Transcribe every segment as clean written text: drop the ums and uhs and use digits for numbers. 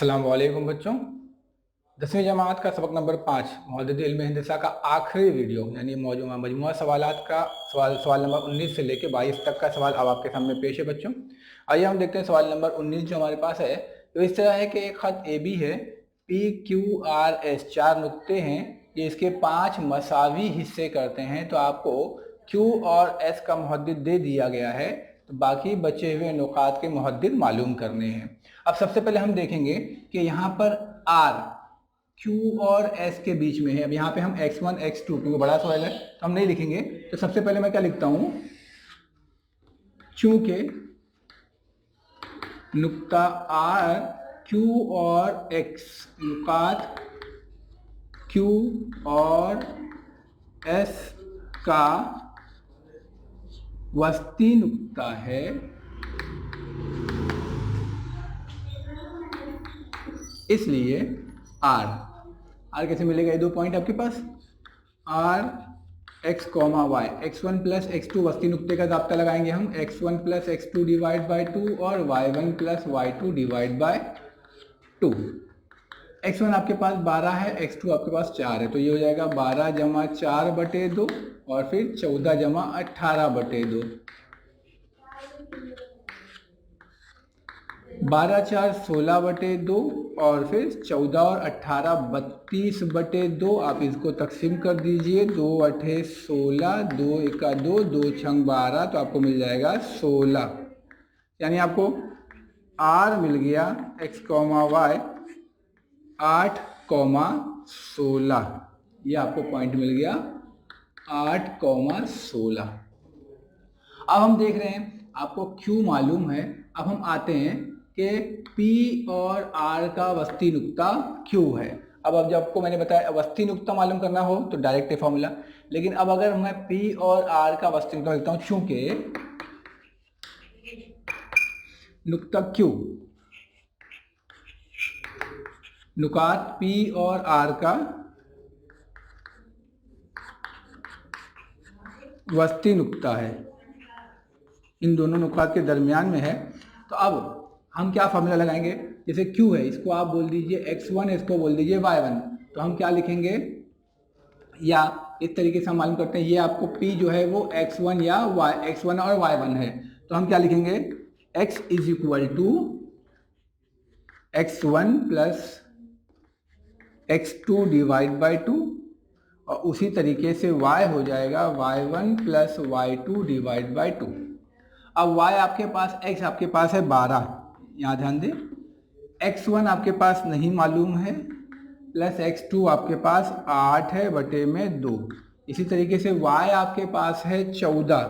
अस्सलाम वालेकुम बच्चों। 10वीं जमात का सबक नंबर 5 मौजूद इल्म हिंदसा का आखिरी वीडियो यानी मजमुआ सवालात का सवाल नंबर 19 से लेकर 22 तक का सवाल अब आपके सामने पेश है बच्चों। आइए हम देखते हैं सवाल नंबर 19 जो हमारे पास है। तो इस तरह है कि एक खत ए बी है, पी क्यू आर एस 4 नुक्ते हैं, ये इसके 5 मसावी हिस्से करते हैं। तो आपको क्यू और एस का मुहद्दिद दे दिया गया है, तो बाकी बचे हुए नुकात के मुहद्दिद मालूम करने हैं। अब सबसे पहले हम देखेंगे कि यहाँ पर आर क्यू और एस के बीच में है। अब यहाँ पे हम x1 x2 क्योंकि बड़ा सवाल है तो हम नहीं लिखेंगे। तो सबसे पहले मैं क्या लिखता हूँ, चूंकि नुक्ता आर क्यू और एक्स नुकात क्यू और एस का वस्ती नुक्ता है, इसलिए आर कैसे मिलेगा? ये दो पॉइंट आपके पास are x comma y, x1 plus x2 वस्ती नुक्ते का ज़ाब्ता लगाएंगे हम, x1 plus x2 divide by 2 और y1 plus y2 divide by 2। x1 आपके पास 12 है, x2 आपके पास 4 है, तो ये हो जाएगा 12 जमा 4 बटे 2 और फिर 14 जमा 18 बटे 2। 12 4 16 बटे 2 और फिर 14 और 18 32 बटे 2। आप इसको तकसीम कर दीजिए, 2 अठे 16, 2 एका 2, 2 छंग 12, तो आपको मिल जाएगा 16। यानी आपको आर मिल गया x कॉमा वाई 8,16, ये आपको पॉइंट मिल गया 8,16। अब हम देख रहे हैं आपको Q मालूम है। अब हम आते हैं कि P और R का वस्ती नुक्ता Q है। अब जब आपको मैंने बताया वस्ती नुक्ता मालूम करना हो तो डायरेक्ट फॉर्मूला, लेकिन अब अगर मैं P और R का वस्ती नुक्ता लिखता हूँ, चूंकि नुक्ता Q नुकात P और R का वस्ती नुक्ता है, इन दोनों नुकात के दरमियान में है, तो अब हम क्या फार्मूला लगाएंगे? जैसे Q है, इसको आप बोल दीजिए x1, इसको बोल दीजिए y1, तो हम क्या लिखेंगे, या इस तरीके से हम मालूम करते हैं, ये आपको P जो है वो x1 या x1 और y1 है, तो हम क्या लिखेंगे, x is equal to x1 plus x2 divide by 2 और उसी तरीके से y हो जाएगा y1 plus y2 divide by 2। अब y आपके पास, x आपके पास है 12, यहाँ ध्यान दें, x1 आपके पास नहीं मालूम है, प्लस x2 आपके पास 8 है बटे में 2। इसी तरीके से y आपके पास है 14,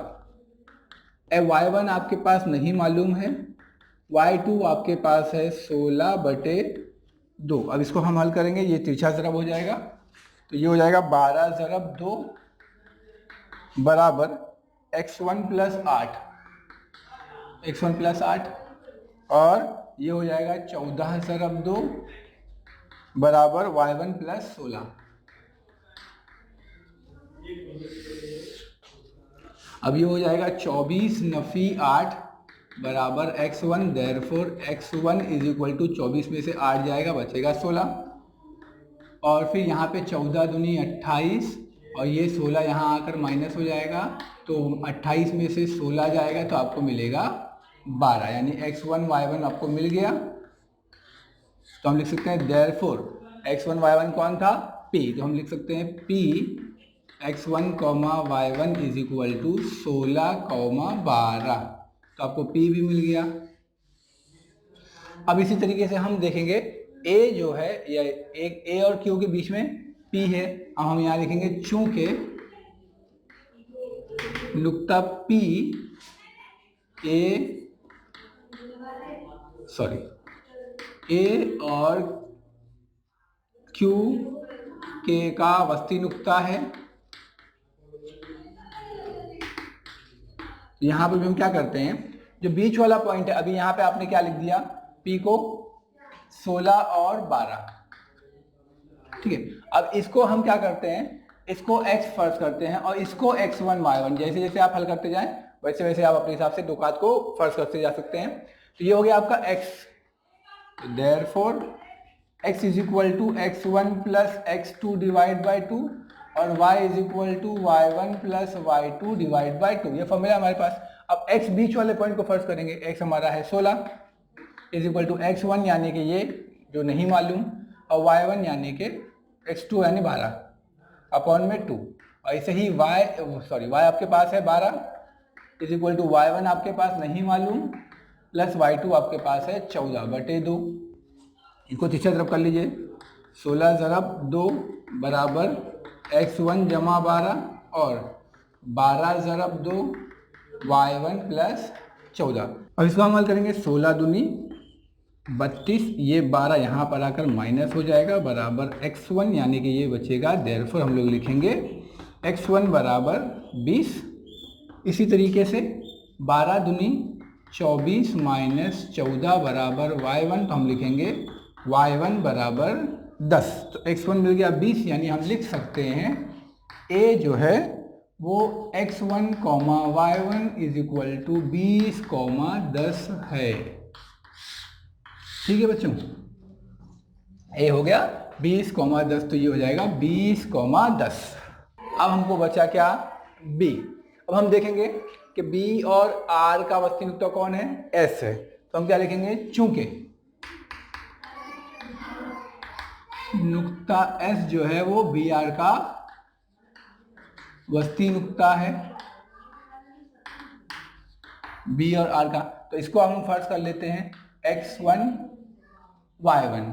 y1 आपके पास नहीं मालूम है, y2 आपके पास है 16 बटे 2। अब इसको हम हल करेंगे, ये तिरछा ज़रब हो जाएगा, तो ये हो जाएगा 12 ज़रब 2 बराबर x1 प्लस 8, x1 प्लस 8, और ये हो जाएगा 14 ज़रब 2 बराबर y1 प्लस 16। अब ये हो जाएगा 24 नफ़ी 8 बराबर x1, therefore x1 is equal to 24 में से 8 जाएगा, बचेगा 16, और फिर यहाँ पे 14 दूनी 28 और ये 16 यहाँ आकर माइनस हो जाएगा, तो 28 में से 16 जाएगा तो आपको मिलेगा 12, यानी x1 y1 आपको मिल गया। तो हम लिख सकते हैं देयरफॉर x1 y1 कौन था, p, तो हम लिख सकते हैं p x1 comma y1 is equal to 16,12, तो आपको p भी मिल गया। अब इसी तरीके से हम देखेंगे a जो है, या एक a और q के बीच में p है। अब हम यहाँ लिखेंगे चूंकि नुक्ता p a और q के का वस्ती नुक्ता है, यहाँ पर भी हम क्या करते हैं, जो बीच वाला पॉइंट है, अभी यहाँ पे आपने क्या लिख दिया, P को 16 और 12, ठीक है। अब इसको हम क्या करते हैं, इसको x फर्ज करते हैं और इसको x1 y1, जैसे जैसे आप हल करते जाएं वैसे वैसे आप अपने हिसाब से नुकात को फर्ज करते जा सकते हैं। तो ये हो गया आपका x, therefore x is equal to x1 plus x2 divide by 2 और y is equal to y1 plus y2 divide by 2। ये फॉर्मूला हमारे पास। अब x बीच वाले पॉइंट को फर्स्ट करेंगे। x हमारा है 16 इज इक्वल टू x1 यानी कि ये जो नहीं मालूम और y1 यानी कि x2 यानी 12 अपॉन में 2। और ऐसे ही y आपके पास है 12 इज इक्वल टू y1 आपके पास नहीं मालूम प्लस y2 आपके पास है 14/2। इनको तीसरी तरफ कर लीजिए। 16 ज़रब 2 बराबर x1 जमा 12 और 12 ज़रब 2 y1 प्लस 14। अब इसको हम हल करेंगे। 16 दूनी 32, ये 12 यहाँ पर आकर माइनस हो जाएगा बराबर x1 यानी कि ये बचेगा। देयरफॉर हम लोग लिखेंगे x1 बराबर 20। इसी तरीके से 12 दूनी 24 माइनस 14 बराबर y1, तो हम लिखेंगे y1 बराबर 10। तो x1 मिल गया 20 यानी हम लिख सकते हैं a जो है वो x1, y1 is equal to 20, 10 है। ठीक है बच्चों, ए हो गया 20, 10, तो ये हो जाएगा 20, 10। अब हमको बचा क्या? b। अब हम देखेंगे कि b और r का वस्ती नुक्ता कौन है? s है। तो हम क्या लिखेंगे? चूंकि नुक्ता s जो है वो br का वस्ती नुक्ता है, b और r का, तो इसको हम फर्स्ट कर लेते हैं x1 y1।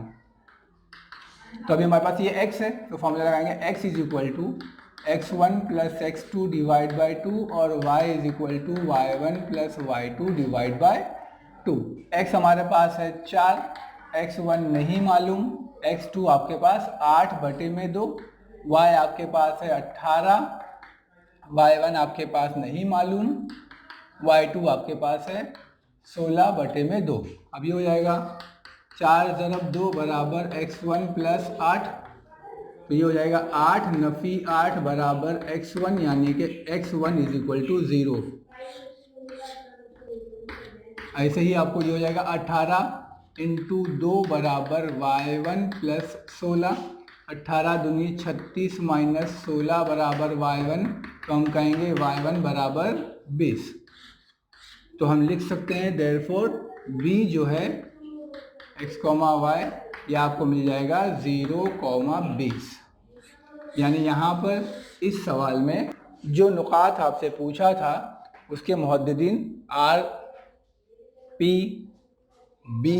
तो अभी हमारे पास ये x है तो फॉर्मूला लगाएंगे x is equal to x1 plus x2 divide by 2 और y is equal to y1 plus y2 divide by 2। x हमारे पास है 4, x1 नहीं मालूम, x2 आपके पास 8/2, y आपके पास है 18, y1 आपके पास नहीं मालूम, y2 आपके पास है 16/2। अब ये हो जाएगा 4 ज़रब 2 बराबर x1 प्लस 8, तो ये हो जाएगा 8 नफ़ी 8 बराबर x1 यानी कि x1 इज इक्वल टू 0। ऐसे ही आपको ये हो जाएगा 18 इंटू 2 बराबर y1 प्लस 16, 18 दूनी 36 माइनस 16 बराबर y1, तो हम कहेंगे y1 बराबर 20। तो हम लिख सकते हैं देयरफॉर b जो है x, y यह आपको मिल जाएगा 0,20। यानी यहाँ पर इस सवाल में जो नुकात आपसे पूछा था उसके मुहद्दिदीन r, p, b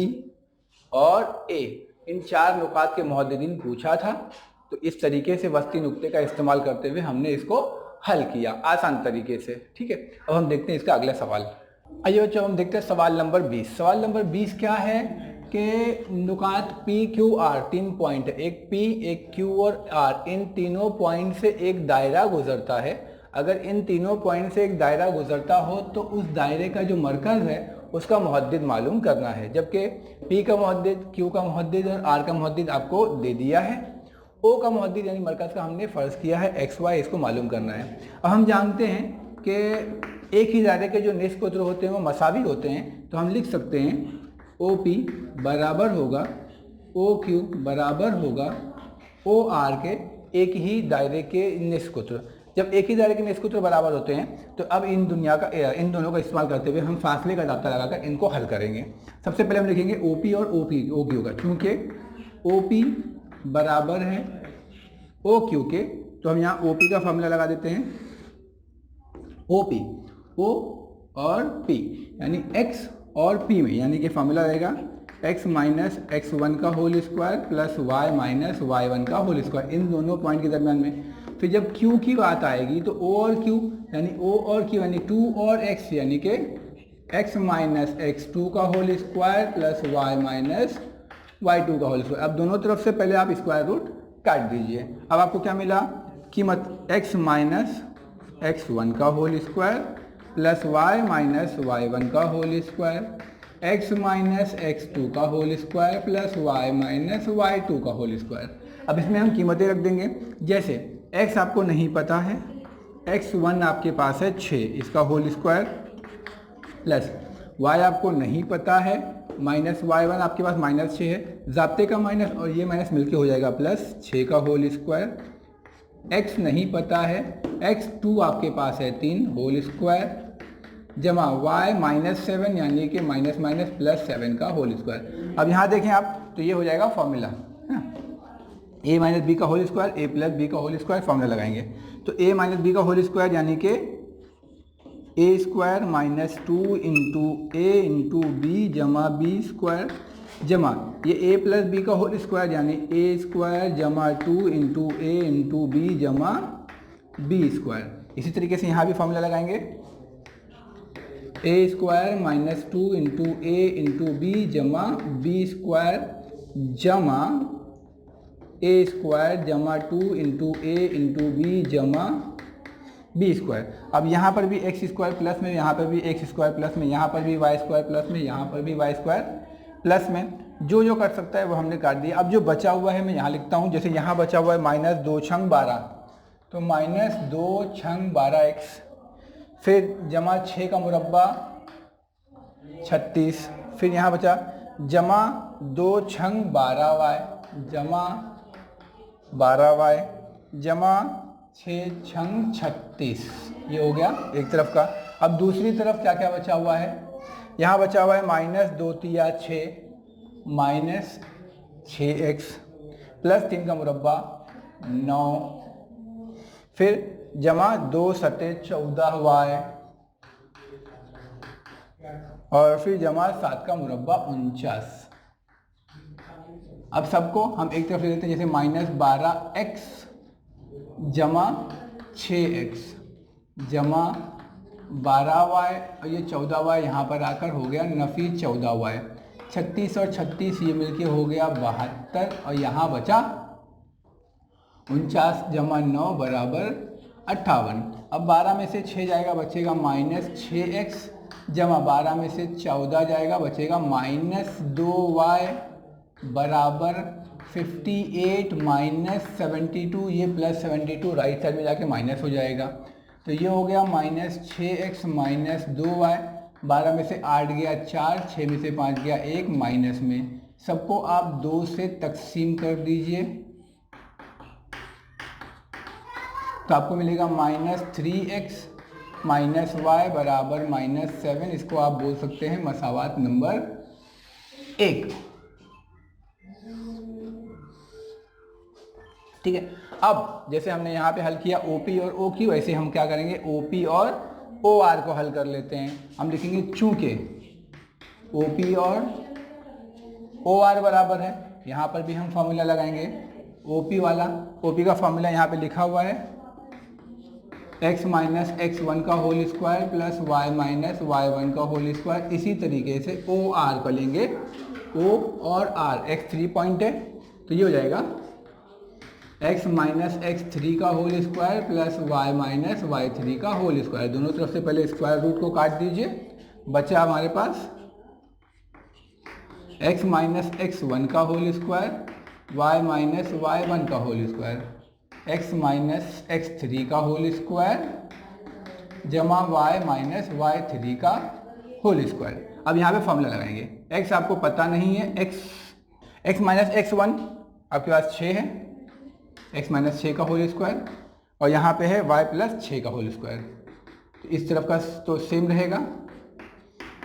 और a, इन 4 नुकात के मुहद्दिदीन पूछा था। तो इस तरीके से वस्ती नुक्ते का इस्तेमाल करते हुए हमने इसको हल किया आसान तरीके से। ठीक है, अब हम देखते हैं इसका अगला सवाल। आइए बच्चों हम देखते हैं सवाल नंबर 20। सवाल नंबर 20 क्या है कि नुकात P, Q, R 3 पॉइंट, एक P, एक Q और R, इन तीनों पॉइंट से एक दायरा गुजरता है। अगर इन तीनों पॉइंट से एक दायरा गुजरता हो तो उस दायरे का जो मरकज़ है उसका मुहद्दिद मालूम करना है। जबकि P का मुहद्दिद, Q का मुहद्दिद और R का मुहद्दिद आपको दे दिया है। O का मुहद्दिद यानी मरकज़ का हमने फ़र्ज़ किया है x, y, इसको मालूम करना है। अब हम जानते हैं कि एक ही दायरे के जो निस्फ़ कुतुर होते हैं वो मसावी होते हैं, तो हम लिख सकते हैं OP बराबर होगा OQ बराबर होगा OR के एक ही दायरे के निस्फ़ कुतुर। जब एक ही दायरे के निस्फ़ कुतुर बराबर होते हैं तो अब इन दोनों का इस्तेमाल करते हुए हम फासले का दाता लगाकर इनको हल करेंगे। सबसे पहले हम लिखेंगे OP और OQ का। चूँकि OP बराबर है OQ के, तो हम यहाँ OP का फार्मूला लगा देते हैं। OP O और P यानी x और p में, यानी कि फार्मूला रहेगा x माइनस x1 का whole square plus y minus y1 का होल स्क्वायर, इन दोनों पॉइंट के दरमियान में। फिर जब q की बात आएगी तो o और q यानी o और q यानी 2 और x यानी कि x माइनस x2 का whole square plus y minus y2 का होल स्क्वायर। अब दोनों तरफ से पहले आप स्क्वायर रूट काट दीजिए। अब आपको क्या मिला? कीमत x माइनस x1 का whole square plus y minus y1 का whole square, x minus x2 का whole square plus y minus y2 का होल स्क्वायर। अब इसमें हम कीमतें रख देंगे। जैसे x आपको नहीं पता है, x1 आपके पास है 6, इसका होल स्क्वायर, प्लस y आपको नहीं पता है, माइनस y1 आपके पास -6 है, ज़ाब्ते का माइनस और ये माइनस मिलके हो जाएगा +6 का होल स्क्वायर। x नहीं पता है, x2 आपके पास है 3 होल स्क्वायर जमा y -7 यानी कि माइनस माइनस +7 का होल स्क्वायर। अब यहाँ देखें आप तो ये हो जाएगा फॉर्मूला, a माइनस बी का whole square a plus B का होल स्क्वायर फॉर्मूला लगाएंगे तो a माइनस बी का होल स्क्वायर यानी कि a square -2 into a into B जमा बी स्क्वायर जमा ये a प्लस बी का होल स्क्वायर यानी a स्क्वायर जमा 2 इंटू a इंटू बी जमा बी स्क्वायर। इसी तरीके से यहाँ भी फॉर्मूला लगाएंगे a square -2 into a into B जमा बी स्क्वायर जमा a स्क्वायर जमा 2 इंटू a इंटू बी जमा बी स्क्वायर। अब यहाँ पर भी एक्स स्क्वायर प्लस में, यहाँ पर भी एक्स स्क्वायर प्लस में, यहाँ पर भी वाई स्क्वायर प्लस में, यहाँ पर भी वाई स्क्वायर प्लस में, जो कर सकता है वो हमने काट दिया। अब जो बचा हुआ है मैं यहाँ लिखता हूँ, जैसे यहाँ बचा हुआ है -2 छंग 12 तो -2 छंग 12x, फिर जमा 6 का मुरब्बा 36, फिर यहाँ बचा जमा 2 छंग 12y जमा 12y जमा 6 छंग 36, ये हो गया एक तरफ का। अब दूसरी तरफ क्या क्या बचा हुआ है, यहाँ बचा हुआ है -2 तिया 6 -6x प्लस 3 का मुरब्बा 9, फिर जमा 2 सते 14y और फिर जमा 7 का मुरब्बा 49। अब सबको हम एक तरफ ले लेते हैं, जैसे -12x जमा 6x जमा 12y और ये 14y यहाँ पर आकर हो गया नफ़ी 14y। 36 और 36 ये मिलके हो गया 72 और यहाँ बचा 49 जमा 9 बराबर 58। अब 12 में से 6 जाएगा बचेगा -6x जमा 12 में से 14 जाएगा बचेगा -2y बराबर 58 -72, ये +72 राइट साइड में जाके माइनस हो जाएगा तो ये हो गया -6x -2y। 12 में से 8 गया 4, 6 में से 5 गया 1 माइनस में, सबको आप 2 से तकसीम कर दीजिए तो आपको मिलेगा -3x -y बराबर -7। इसको आप बोल सकते हैं मसावात नंबर 1। ठीक है, अब जैसे हमने यहाँ पे हल किया OP और OQ, वैसे हम क्या करेंगे OP और OR को हल कर लेते हैं। हम लिखेंगे चूंकि OP और OR बराबर है, यहाँ पर भी हम फॉर्मूला लगाएंगे OP वाला। OP का फॉर्मूला यहाँ पे लिखा हुआ है x माइनस x1 का whole square plus y minus y1 का होल स्क्वायर। इसी तरीके से OR को लेंगे, O और R, x 3 पॉइंट है तो ये हो जाएगा x माइनस x3 का whole square plus y minus y3 का होल स्क्वायर। दोनों तरफ से पहले स्क्वायर रूट को काट दीजिए, बचा हमारे पास x माइनस x1 का whole square y minus y1 का whole square, x minus x3 का होल स्क्वायर जमा y माइनस y3 का होल स्क्वायर। अब यहाँ पे फॉर्मूला लगाएंगे, x आपको पता नहीं है, x माइनस x1 आपके पास 6 है, x माइनस 6 का होल स्क्वायर और यहाँ पे है y प्लस 6 का होल स्क्वायर। तो इस तरफ का तो सेम रहेगा,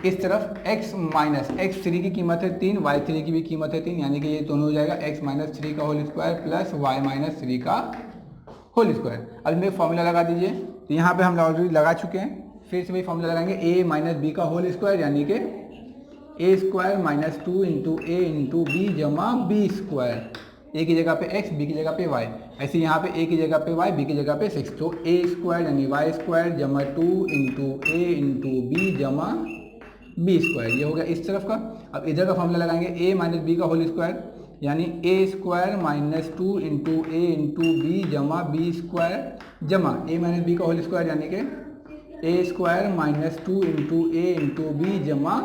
इस तरफ x माइनस x3 की कीमत है 3, y3 की भी कीमत है 3, यानी कि ये दोनों हो जाएगा x माइनस 3 का whole square plus y minus 3 का होल स्क्वायर। अब इसमें फॉर्मूला लगा दीजिए, तो यहाँ पे हम ऑलरेडी लगा चुके हैं, फिर से वही फॉर्मूला लगाएंगे a माइनस बी का होल स्क्वायर यानी कि a square minus 2 into a into B जमा बी स्क्वायर। a की जगह पे x, b की जगह पे y, ऐसे यहाँ पे a की जगह पे y, b की जगह पे 6, तो a स्क्वायर यानी y स्क्वायर जमा 2 इंटू a इंटू बी जमा बी स्क्वायर, ये हो गया इस तरफ का। अब इधर का फॉर्मूला लगाएंगे a माइनस बी का होल स्क्वायर यानी a square minus 2 into a into B जमा बी स्क्वायर जमा a माइनस बी का होल स्क्वायर यानी कि a square minus 2 into a into B जमा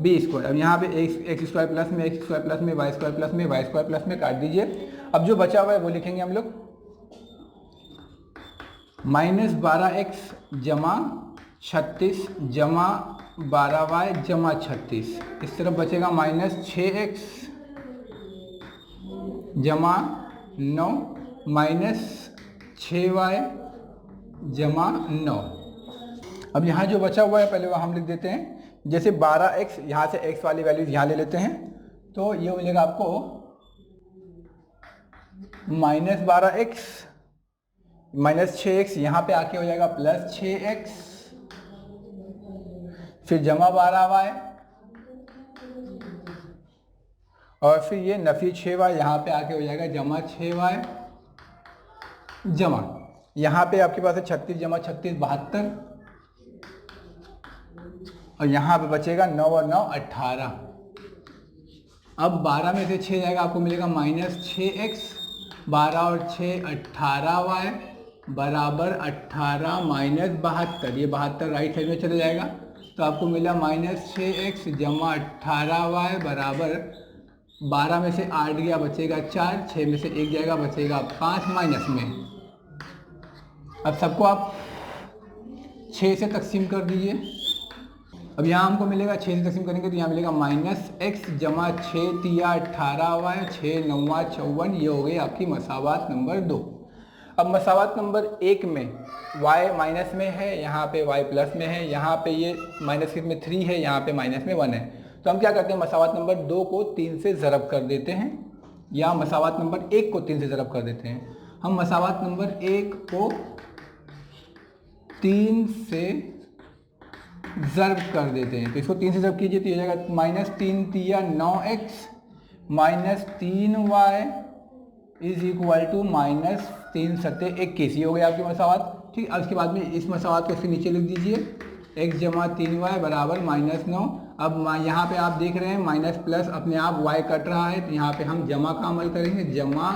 बी स्क्वायर। अब यहाँ पे एक्स स्क्वायर प्लस में एक्स स्क्वायर प्लस में वाई स्क्वायर प्लस में वाई स्क्वायर प्लस में काट दीजिए। अब जो बचा हुआ है वो लिखेंगे हम लोग -12x जमा 36 जमा 12y जमा 36, इस तरफ बचेगा माइनस 6x जमा 9 माइनस 6y जमा 9। अब यहाँ जो बचा हुआ है पहले वो हम लिख देते हैं। जैसे 12x, यहाँ से x वाली वैल्यूज यहाँ ले लेते हैं, तो ये हो जाएगा आपको माइनस 12x माइनस 6x, यहाँ पे आके हो जाएगा प्लस 6x, फिर जमा 12y और फिर ये नफी 6y, यहाँ पे आके हो जाएगा जमा 6y जमा, यहाँ पे आपके पास है 36 जमा 36 72, और यहाँ पे बचेगा 9 और 9 18। अब 12 में से 6 जाएगा, आपको मिलेगा माइनस 6x, 12 और 6 18y बराबर 18 माइनस 72, ये 72 राइट साइड में चले जाएगा, तो आपको मिला माइनस 6x जमा 18y बराबर 12 में से 8 गया बचेगा 4, 6 में से 1 जाएगा बचेगा 5 माइनस में। अब सबको आप 6 से तकसीम कर दीजिए। अब यहाँ हमको मिलेगा 6 से तकसीम करेंगे तो यहाँ मिलेगा माइनस x जमा 6 तिया 18y 6 9 54, ये हो गई आपकी मसावात नंबर 2। अब मसावात नंबर 1 में y माइनस में है, यहाँ पे y प्लस में है, यहाँ पे ये माइनस में 3 है, यहाँ पे माइनस में 1 है, तो हम क्या करते हैं मसावात नंबर 2 को 3 से ज़रब कर देते हैं, या मसावात नंबर 1 को 3 से ज़रब कर देते हैं। हम मसावात नंबर 1 को 3 से ज़रब कर देते हैं, तो इसको 3 से ज़रब कीजिए तो ये जाएगा माइनस 3 तिया 9x minus 3y is equal to minus 3 सत्ते 21, ये हो गया आपकी मसावात। ठीक, अब इसके बाद में इस मसावात को इसके नीचे लिख दीजिए, x जमा 3y बराबर माइनस 9। अब यहाँ पे आप देख रहे हैं माइनस प्लस अपने आप y कट रहा है, तो यहाँ पे हम जमा का अमल करेंगे, जमा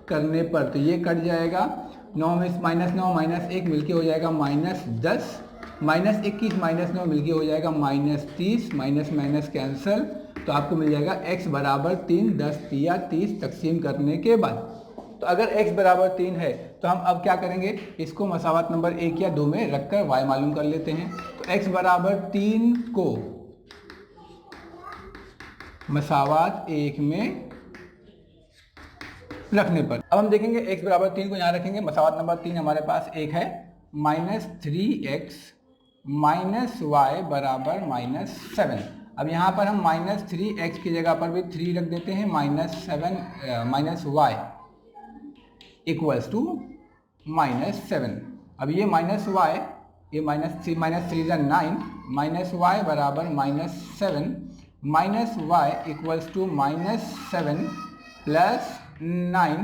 करने पर तो ये कट जाएगा, 9 में माइनस 9 माइनस 1 मिलके हो जाएगा माइनस 10, माइनस 21 माइनस 9 मिलके हो जाएगा माइनस 30, माइनस माइनस कैंसल, तो आपको मिल जाएगा x बराबर 3, 10 तिया 30 तकसीम करने के बाद। तो अगर x बराबर 3 है तो हम अब क्या करेंगे, इसको मसावात नंबर 1 या 2 में रखकर y मालूम कर लेते हैं। तो x बराबर 3 को मसावात 1 में रखने पर अब हम देखेंगे x बराबर 3 को यहाँ रखेंगे, मसावात नंबर 3 हमारे पास 1 है, माइनस 3x माइनस y बराबर माइनस 7। अब यहाँ पर हम माइनस 3x की जगह पर भी 3 रख देते हैं, minus 7 minus y equals to minus 7। अब ये माइनस y, ये माइनस 3 ज़ा 9 माइनस y बराबर minus 7, minus y equals to minus 7 plus 9,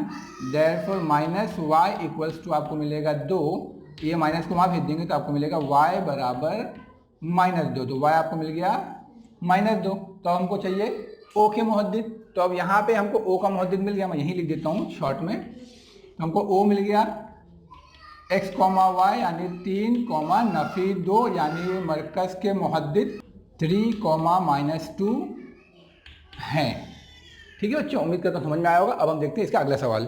therefore minus y equals to आपको मिलेगा 2, ये माइनस को वहाँ भेज देंगे तो आपको मिलेगा y बराबर माइनस 2, तो y आपको मिल गया माइनस 2। तो हमको चाहिए o के मुहद्दिद, तो अब यहाँ पे हमको o का मुहद्दिद मिल गया, मैं यहीं लिख देता हूँ शॉर्ट में, तो हमको o मिल गया x कॉमा y यानी 3 कॉमा नफी 2 यानी ये मरकज़ के मुहद्दिद 3 कॉमा माइनस 2 हैं। ठीक है बच्चों, उम्मीद करता हूँ समझ में आया होगा। अब हम देखते हैं इसका अगला सवाल।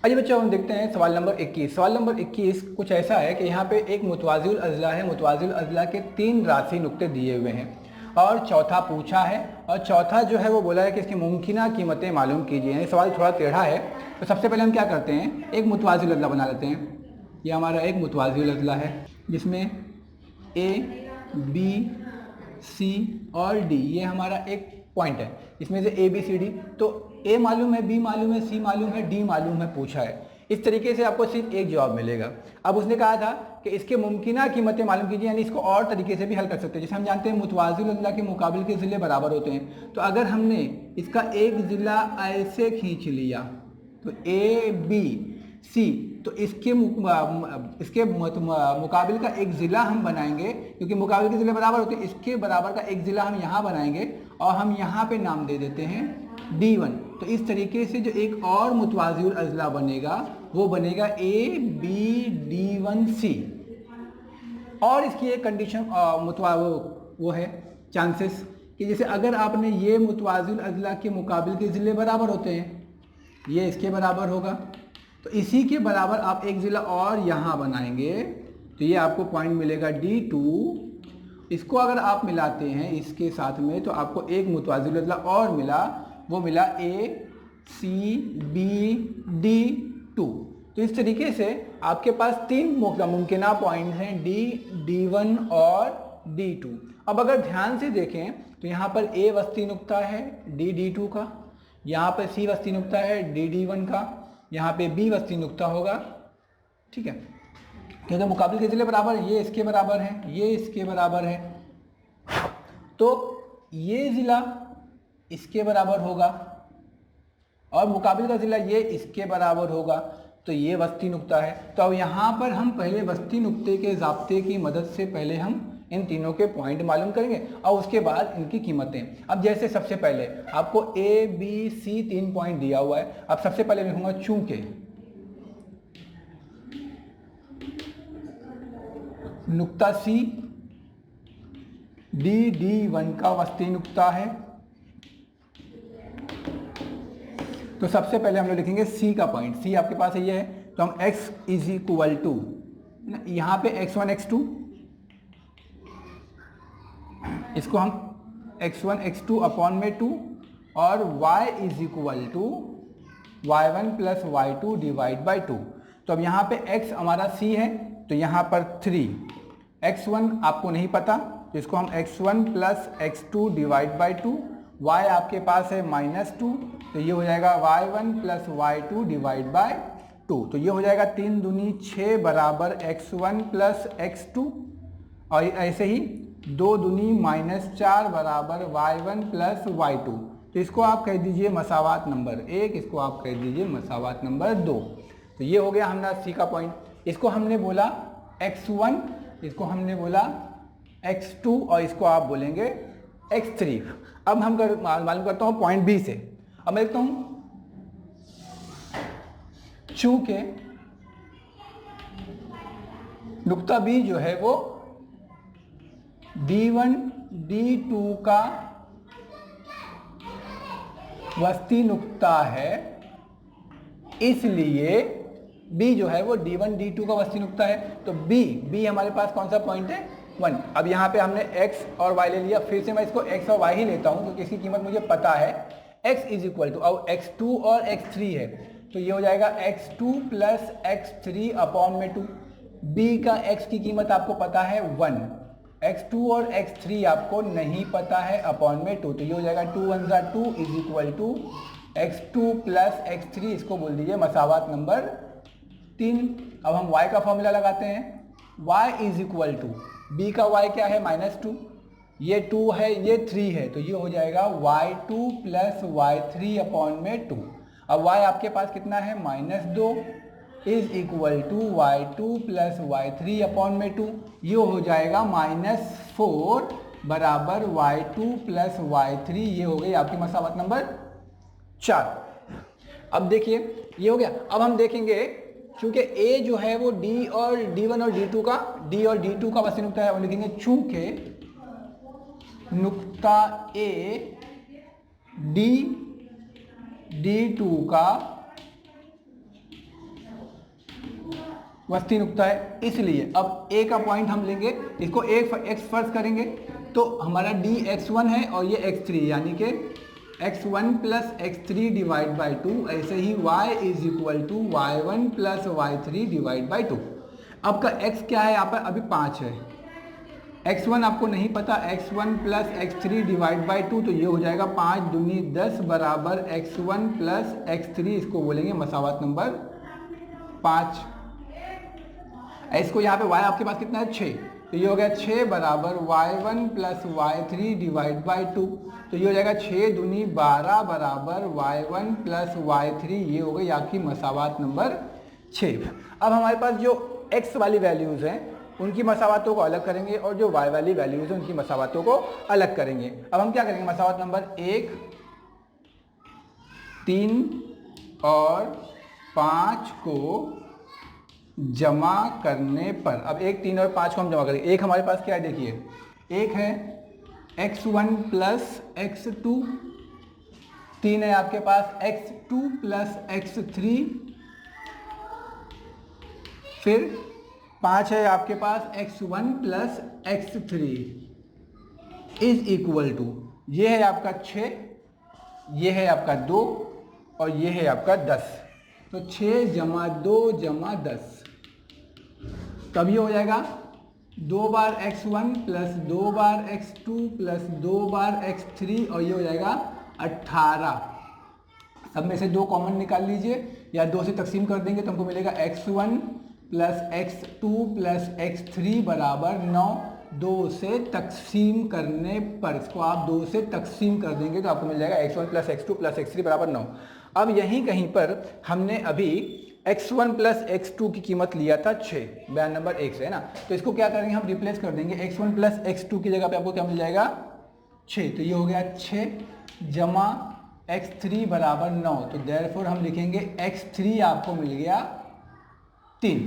अजी बच्चों हम देखते हैं सवाल नंबर 21। सवाल नंबर 21 कुछ ऐसा है कि यहाँ पे एक मुतवाज़िल अज़ला है, मुतवाज़िल अज़ला के 3 राशि नुक्ते दिए हुए हैं और चौथा पूछा है, और चौथा जो है वो बोला है कि इसकी मुमकिना कीमतें मालूम कीजिए। यानी सवाल थोड़ा टेढ़ा है, तो सबसे पहले हम क्या करते हैं, एक मुतवाज़िल अज़ला बना लेते हैं। ये हमारा एक मुतवाज़िल अज़ला है जिसमें A, B, C और D ये हमारा एक पॉइंट है, इसमें से A B C D, तो A मालूम है, B मालूम है, C मालूम है, D मालूम है, पूछा है। इस तरीके से आपको सिर्फ एक जवाब मिलेगा। अब उसने कहा था कि इसके मुमकिना कीमतें मालूम कीजिए, यानी इसको और तरीके से भी हल कर सकते हैं। जैसे हम जानते हैं मुतवाज़िल अज़ला के मुकाबिल के ज़िले बराबर होते हैं, तो अगर हमने इसका एक ज़िला ऐसे खींच लिया तो A B C, तो इसके मुकाबिल का एक ज़िला हम बनाएंगे, क्योंकि मुकाबिल के ज़िले बराबर होते हैं, इसके बराबर का एक ज़िला हम यहाँ बनाएंगे और हम यहाँ पे नाम दे देते हैं D1। तो इस तरीके से जो एक और मुतवाज़िल अज़ला बनेगा वो बनेगा A B D1C। और इसकी एक कंडीशन वो है चांसेस कि जैसे अगर आपने ये मुतवाज़िल अज़ला के मुकाबिल के ज़िले बराबर होते हैं, ये इसके बराबर होगा, तो इसी के बराबर आप एक ज़िला और यहाँ बनाएंगे तो ये आपको पॉइंट मिलेगा D2। इसको अगर आप मिलाते हैं इसके साथ में तो आपको एक मुतवाज़िल बदला और मिला, वो मिला ACBD2। तो इस तरीके से आपके पास 3 मुमकिना पॉइंट हैं, D, D1 और D2। अब अगर ध्यान से देखें तो यहाँ पर A वस्ती नुक्ता है D, D2 का, यहाँ पर C वस्ती नुक्ता है D, D1 का, यहाँ पे B वस्ती नुक्ता होगा। ठीक है, क्योंकि मुकाबिल के ज़िले बराबर, ये इसके बराबर है, ये इसके बराबर है, तो ये ज़िला इसके बराबर होगा और मुकाबिल का ज़िला ये इसके बराबर होगा। तो ये वस्ती नुक्ता है। तो अब यहाँ पर हम पहले वस्ती नुक्ते के ज़ाब्ते की मदद से पहले हम इन तीनों के पॉइंट मालूम करेंगे और उसके बाद इनकी कीमतें। अब जैसे सबसे पहले आपको A, B, C 3 पॉइंट दिया हुआ है। अब सबसे पहले लिखूंगा चूंकि नुक्ता C D1 का वस्ती नुक्ता है, तो सबसे पहले हम लोग लिखेंगे C का पॉइंट। C आपके पास ये है, तो हम x इज इक्वल टू, यहाँ पे x1 x2, इसको हम x1 x2 अपॉन में 2 और y is equal to y1 plus y2 divide by 2। तो अब यहाँ पे x हमारा C है, तो यहाँ पर 3, x1 आपको नहीं पता तो इसको हम x1 plus x2 divide by 2, y आपके पास है -2, तो ये हो जाएगा y1 plus y2 divide by 2। तो ये हो जाएगा 3 दूनी 6 बराबर x1 प्लस x2 और ऐसे ही 2 दूनी -4 बराबर y1 प्लस y2। तो इसको आप कह दीजिए मसावात नंबर 1, इसको आप कह दीजिए मसावात नंबर 2। तो ये हो गया हमारा C का पॉइंट। इसको हमने बोला x1, इसको हमने बोला x2 और इसको आप बोलेंगे x3। अब हम मालूम करता हूँ पॉइंट B से। अब मैं लिखता हूँ चूंकि नुक्ता B जो है वो D1 D2 का वस्ती नुक्ता है, इसलिए B जो है वो D1 D2 का वस्ती नुक्ता है। तो B हमारे पास कौन सा पॉइंट है 1। अब यहाँ पे हमने x और y ले लिया, फिर से मैं इसको x और y ही लेता हूँ क्योंकि इसकी कीमत मुझे पता है। x इज इक्वल टू, अब x2 और x3 है तो ये हो जाएगा x2 प्लस x3 अपॉन में 2। B का x की कीमत आपको पता है 1, x2 और x3 आपको नहीं पता है अपॉन में 2, तो ये हो जाएगा 2 1 जा 2 is equal to x2 plus x3, इसको बोल दीजिए मसावात नंबर 3। अब हम y का फॉर्मूला लगाते हैं, y is equal to, B का y क्या है -2, ये 2 है ये 3 है, तो ये हो जाएगा y2 प्लस y3 अपॉन में 2। अब y आपके पास कितना है -2 is equal to y2 plus y3 upon में 2, ये हो जाएगा -4 बराबर y2 प्लस y3। ये हो गई आपकी मसावत नंबर 4। अब देखिए ये हो गया। अब हम देखेंगे चूंकि A जो है वो D1 और D2 का वस्ती नुक्ता है, हम लिखेंगे चूंकि नुक्ता A D2 का वस्ती नुक्ता है, इसलिए अब A का पॉइंट हम लेंगे, इसको x फर्ज करेंगे तो हमारा D x1 है और ये x3, यानी कि x1 plus x3 divide by 2। ऐसे ही y is equal to y1 plus y3 divide by 2। अब का x क्या है यहाँ पर, अभी 5 है, x1 आपको नहीं पता, x1 plus x3 divide by 2, तो ये हो जाएगा 5 दूनी 10 बराबर x1 प्लस x3, इसको बोलेंगे मसावत नंबर 5। इसको यहाँ पे y आपके पास कितना है 6, तो ये हो गया 6 बराबर y1 plus y3 divide by 2, तो ये हो जाएगा 6 दूनी 12 बराबर y1 प्लस y3। ये हो गई आपकी मसावत नंबर 6। अब हमारे पास जो x वाली वैल्यूज़ हैं उनकी मसावतों को अलग करेंगे और जो y वाली वैल्यूज़ हैं उनकी मसावतों को अलग करेंगे। अब हम क्या करेंगे, मसावत नंबर 1, 3 और 5 को जमा करने पर, अब 1, 3 और 5 को हम जमा करेंगे। एक हमारे पास क्या है देखिए, एक है x1 प्लस x2, 3 है आपके पास x2 प्लस x3, फिर 5 है आपके पास x1 plus x3 is equal to, ये है आपका 6, ये है आपका 2 और ये है आपका 10। तो 6 जमा 2 जमा 10, तब ये हो जाएगा 2 बार x1 प्लस 2 बार x2 प्लस 2 बार x3 और ये हो जाएगा 18। सब में से 2 कॉमन निकाल लीजिए या 2 से तकसीम कर देंगे तो हमको मिलेगा x1 plus x2 plus x3 बराबर 9। 2 से तकसीम करने पर, इसको आप 2 से तकसीम कर देंगे तो आपको मिल जाएगा x1 plus x2 plus x3 बराबर 9। अब यहीं कहीं पर हमने अभी x1 प्लस x2 की कीमत लिया था 6, बयान नंबर 1 से, है ना। तो इसको क्या करेंगे, हम रिप्लेस कर देंगे। x1 प्लस x2 की जगह पे आपको क्या मिल जाएगा 6, तो ये हो गया 6 जमा x3 बराबर 9। तो देयरफॉर हम लिखेंगे x3 आपको मिल गया 3।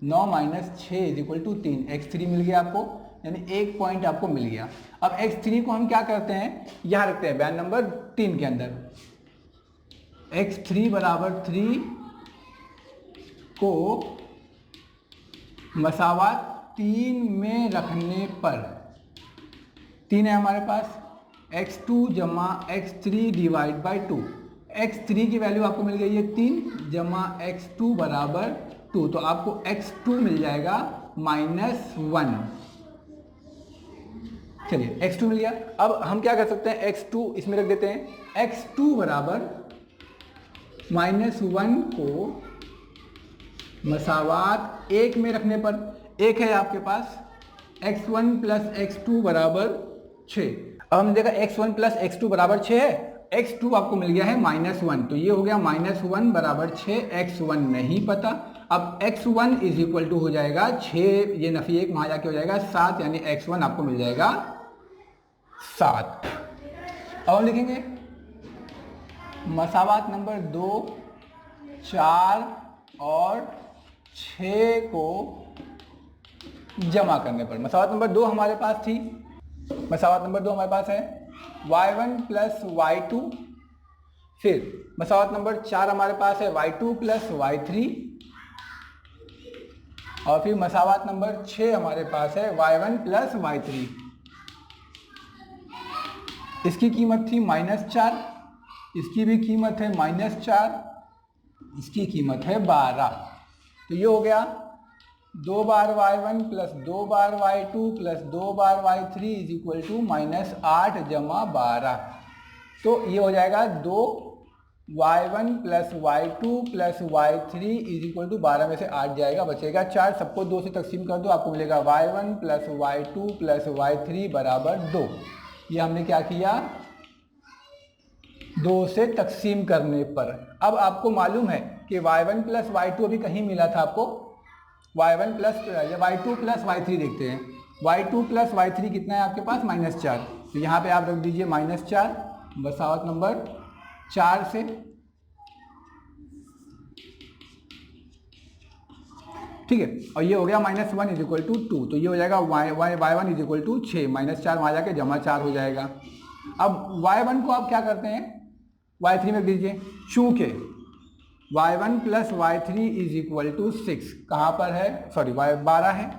9 minus 6 is equal to 3। x3 मिल गया आपको, यानी 1 पॉइंट आपको मिल गया। अब x3 को हम क्या करते हैं, यहाँ रखते हैं बयान नंबर 3 के अंदर। x3 बराबर 3 को मसावात 3 में रखने पर 3 है हमारे पास, x2 जमा x3 डिवाइड बाई 2। x3 की वैल्यू आपको मिल गई है 3 जमा x2 बराबर 2, तो आपको x2 मिल जाएगा -1। चलिए x2 मिल गया। अब हम क्या कर सकते हैं, x2 इसमें रख देते हैं। x2 बराबर -1 को मसावात 1 में रखने पर 1 है आपके पास, x1 प्लस x2 बराबर 6। अब हमने देखा x1 प्लस x2 बराबर 6 है, x2 आपको मिल गया है -1, तो ये हो गया -1 बराबर 6, x1 नहीं पता। अब x1 इज इक्वल टू हो जाएगा 6, ये नफी 1 वहाँ जाके हो जाएगा 7, यानी x1 आपको मिल जाएगा 7। अब हम लिखेंगे मसावात नंबर 2, 4 और 6 को जमा करने पर। मसावात नंबर 2 हमारे पास थी, मसावात नंबर 2 हमारे पास है y1 प्लस y2। फिर मसावात नंबर 4 हमारे पास है y2 प्लस y3। और फिर मसावात नंबर 6 हमारे पास है y1 प्लस y3। इसकी कीमत थी -4, इसकी भी कीमत है -4, इसकी कीमत है 12। तो ये हो गया 2 बार y1 प्लस 2 बार y2 प्लस 2 बार y3 इज इक्वल टू -8 जमा 12। तो ये हो जाएगा 2 y1 plus y2 plus y3 is equal to 12 में से 8 जाएगा, बचेगा 4। सबको 2 से तकसीम कर दो, आपको मिलेगा y1 plus y2 plus y3 बराबर 2। ये हमने क्या किया, 2 से तकसीम करने पर। अब आपको मालूम है कि y1 प्लस y2 अभी कहीं मिला था आपको, y1 plus y2 plus y3 देखते हैं। y2 प्लस y3 कितना है आपके पास, -4, तो यहाँ पे आप रख दीजिए -4 मसावत नंबर 4 से। ठीक है, और ये हो गया -1 इज इक्वल टू 2, तो ये हो जाएगा y1 इज इक्वल टू 6, -4 वहाँ जाके जमा 4 हो जाएगा। अब y1 को आप क्या करते हैं, y3 में दीजिए, चूँकि y1 plus y3 is equal to 6 कहाँ पर है, सॉरी 12 है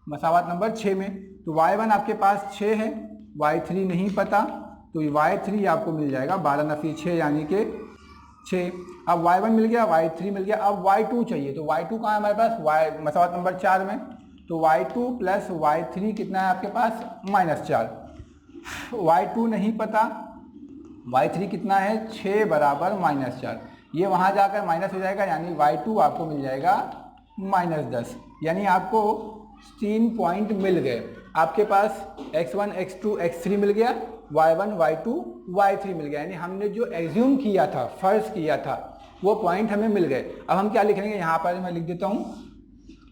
मसावत नंबर 6 में। तो y1 आपके पास 6 है, y3 नहीं पता, तो y3 आपको मिल जाएगा 12 नफी 6 यानी कि 6। अब y1 मिल गया, y3 मिल गया, अब y2 चाहिए, तो y2 कहाँ है हमारे पास, मसावत नंबर 4 में। तो y2 प्लस y3 कितना है आपके पास, -4। y2 नहीं पता, y3 कितना है, 6 बराबर -4। ये वहाँ जाकर माइनस हो जाएगा, यानी y2 आपको मिल जाएगा -10। यानी आपको 3 पॉइंट मिल गए। आपके पास x1 x2 x3 मिल गया, y1 y2 y3 मिल गया, यानी हमने जो एज्यूम किया था, फर्ज किया था, वो पॉइंट हमें मिल गए। अब हम क्या लिखेंगे, यहाँ पर मैं लिख देता हूँ,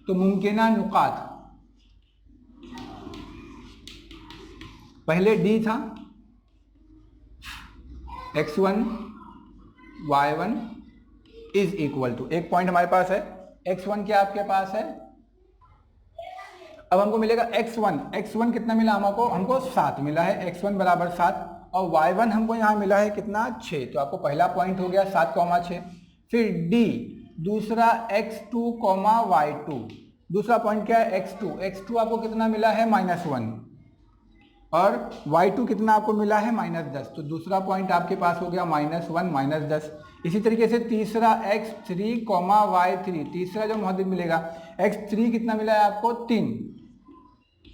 तो मुमकिना नुकात, पहले D था, x1 y1 is equal to, एक पॉइंट हमारे पास है, x1 क्या आपके पास है, अब हमको मिलेगा x1 कितना मिला हमको 7 मिला है, x1 बराबर 7, और y1 हमको यहाँ मिला है कितना, 6, तो आपको पहला पॉइंट हो गया 7, 6। फिर D दूसरा x2, y2, दूसरा पॉइंट क्या है, x2 आपको कितना मिला है -1 और y2 कितना आपको मिला है -10। तो दूसरा पॉइंट आपके पास हो गया -1 -10। इसी तरीके से तीसरा x3, y3, तीसरा जो मौजूद मिलेगा x3 कितना मिला है आपको 3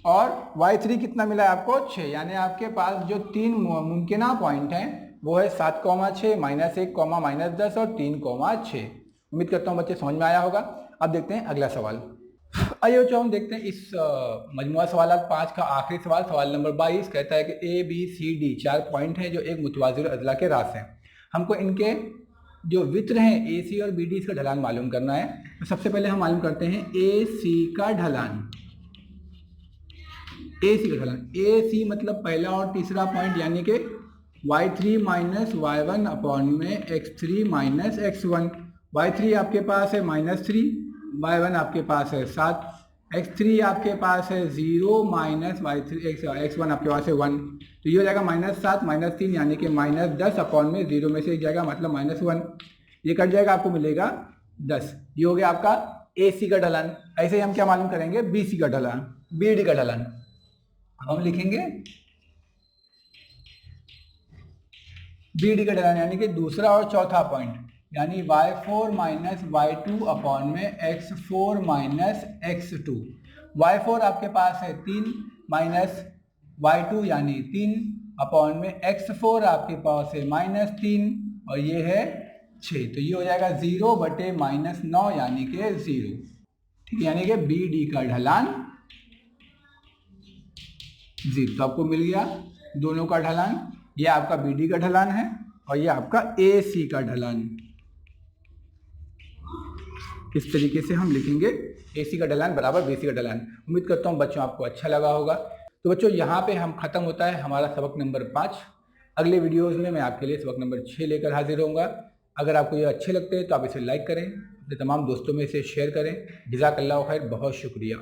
और y3 कितना मिला है आपको 6। यानी आपके पास जो 3 मुमकिन पॉइंट हैं वो है 7, 6, -1, -10 और 3, 6। उम्मीद करता हूँ बच्चे समझ में आया होगा। अब देखते हैं अगला सवाल। आइए बच्चों हम देखते हैं इस मजमुआ सवालात 5 का आखिरी सवाल, सवाल नंबर 22 कहता है कि A B C D 4 point हैं जो एक मुतवाज़िर अज़ला के रास हैं। हमको इनके जो वित्र हैं ए सी और बी डी इसका ढलान मालूम करना है। तो सबसे पहले हम मालूम करते हैं ए सी का ढलान। ए सी का ढलान, ए सी मतलब पहला और तीसरा पॉइंट यानी कि y3 - y1 अपॉन में x3 - x1। y3 आपके पास है -3, y1 आपके पास है 7, x3 आपके पास है 0 x1 आपके पास है 1। तो ये हो जाएगा -7 -3 यानी कि -10 अपॉन में 0 में से जाएगा मतलब -1, ये कट जाएगा, आपको मिलेगा 10। ये हो गया आपका ए सी का ढलान। ऐसे ही हम क्या मालूम करेंगे, बी सी का ढलान, बी डी का ढलान। हम लिखेंगे बी डी का ढलान यानी कि दूसरा और चौथा पॉइंट यानी y4 - y2 अपॉन में x4 - x2। y4 आपके पास है 3 माइनस y2 यानी 3 अपॉन में x4 आपके पास है -3 और ये है 6। तो ये हो जाएगा 0/-9 यानी कि 0। ठीक, यानी कि बी डी का ढलान 0। तो आपको मिल गया दोनों का ढलान। ये आपका बी डी का ढलान है और ये आपका ए सी का ढलान। इस तरीके से हम लिखेंगे ए सी का ढलान बराबर बी सी का ढलान। उम्मीद करता हूँ बच्चों आपको अच्छा लगा होगा। तो बच्चों यहाँ पे हम ख़त्म होता है हमारा सबक नंबर 5। अगले वीडियोज़ में मैं आपके लिए सबक नंबर 6 लेकर हाजिर होऊंगा। अगर आपको ये अच्छे लगते हैं तो आप इसे लाइक करें, अपने तमाम दोस्तों में इसे शेयर करें। जज़ाकल्लाह खैर, बहुत शुक्रिया।